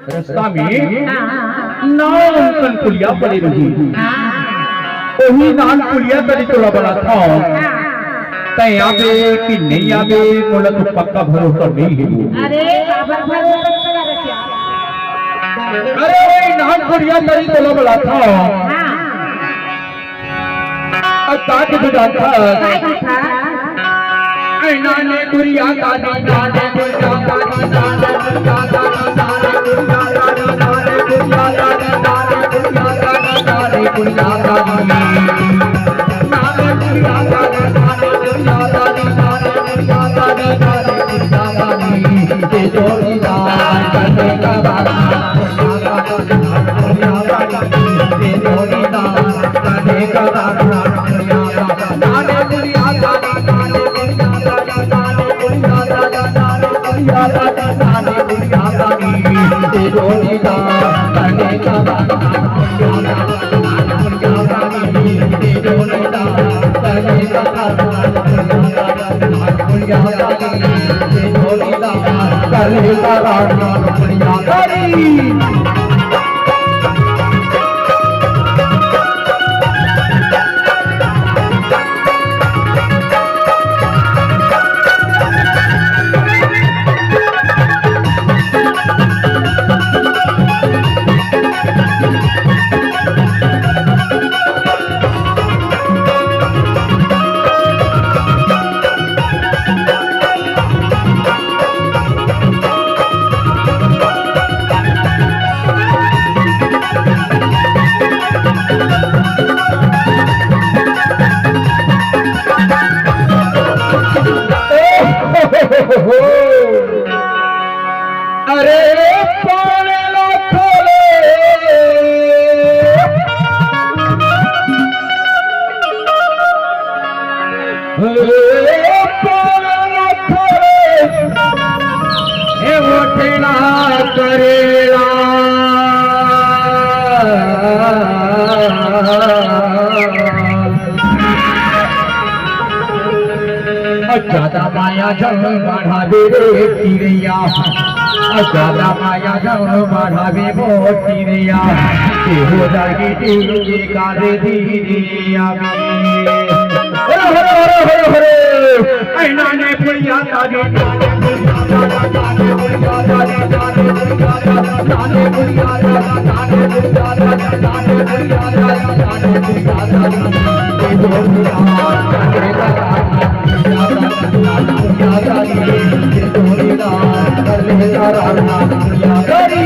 रास्ता में नान पुलिया पड़ी रही। वही नान पुलिया करी तोला बड़ा था तय आवे कि नहीं आवे बोला तो पक्का भरोसा नहीं है। अरे बाबा भरोसा कर क्या? अरे वही नान पुलिया करी तोला बड़ा था ताक बुझा था नाने पुलिया दादी नाने पुलिया दादी नाने पुलिया दादी नाने पुलिया दादी नाने पुलिया दादी नाने पुलिया दादी नाने पुलिया दादी नाने पुलिया दादी नाने पुलिया दादी नाने पुलिया दादी नाने पुलिया दादी ये जोड़ीदार करने का बाबा पुलिया दादी ये जोड़ीदार करने का बाबा नाने पुलिया दादी नाने पुलिया दादी नाने पुलिया दादी नाने पुलिया दादी नाने पुलिया दादी ये जोड़ीदार करने का बाबा पुलिया दादी ये जोड़ीदार करने का बाबा पुलिया दादी ये जोड़ीदार करने का बाबा पुलिया दादी। अरे पाने लो थोड़े पाने लो थोड़े ये उठना करेला ज्यादा माया जब बढ़ावे रे तीरिया ज्यादा माया जब बढ़ावे वो तीरिया हो जाएगी टीके काले दीरिया नाने पुलिया दादी नाने पुलिया दादी नाने पुलिया दादी नाने पुलिया दादी नाने पुलिया दादी नाने पुलिया दादी नाने पुलिया दादी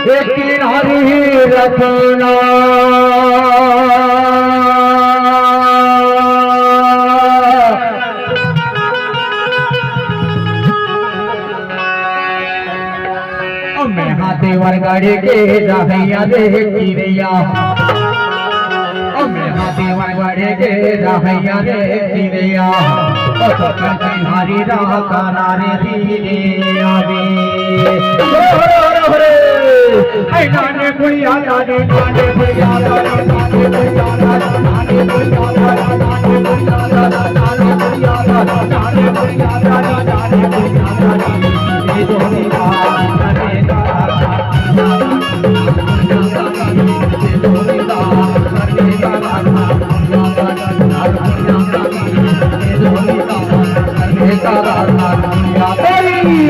लेकिन हरी रखना मैं हाथे वरगाड़े के राहैया दे चिड़िया मैं हाथे वरगाड़े के राहैया दे चिड़िया हरी राह कानारे दिलिया नाने पुलिया दादी नाने पुलिया दादी नाने पुलिया दादी नाने पुलिया दादी नाने पुलिया दादी नाने पुलिया दादी नाने पुलिया दादी नाने पुलिया दादी ये जोड़ीदार करेगा ये जोड़ीदार करेगा ये जोड़ीदार करेगा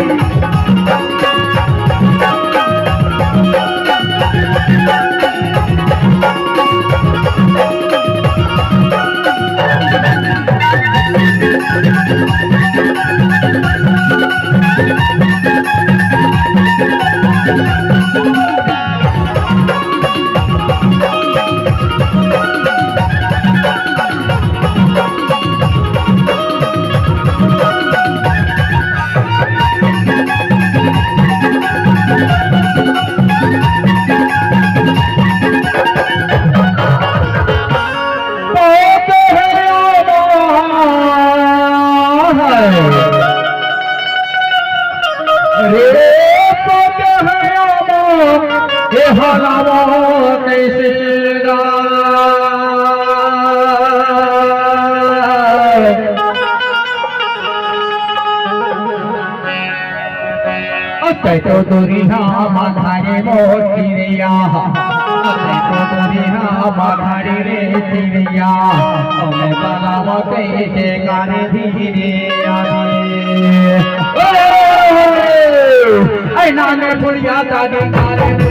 बोलावो कैसे तो दुरिया माघारे मोती रिया तो दुरिया माघारे रे चिड़िया मैं बोलावो कैसे गाने धीरे आगे नाने बुढ़िया दादी नाने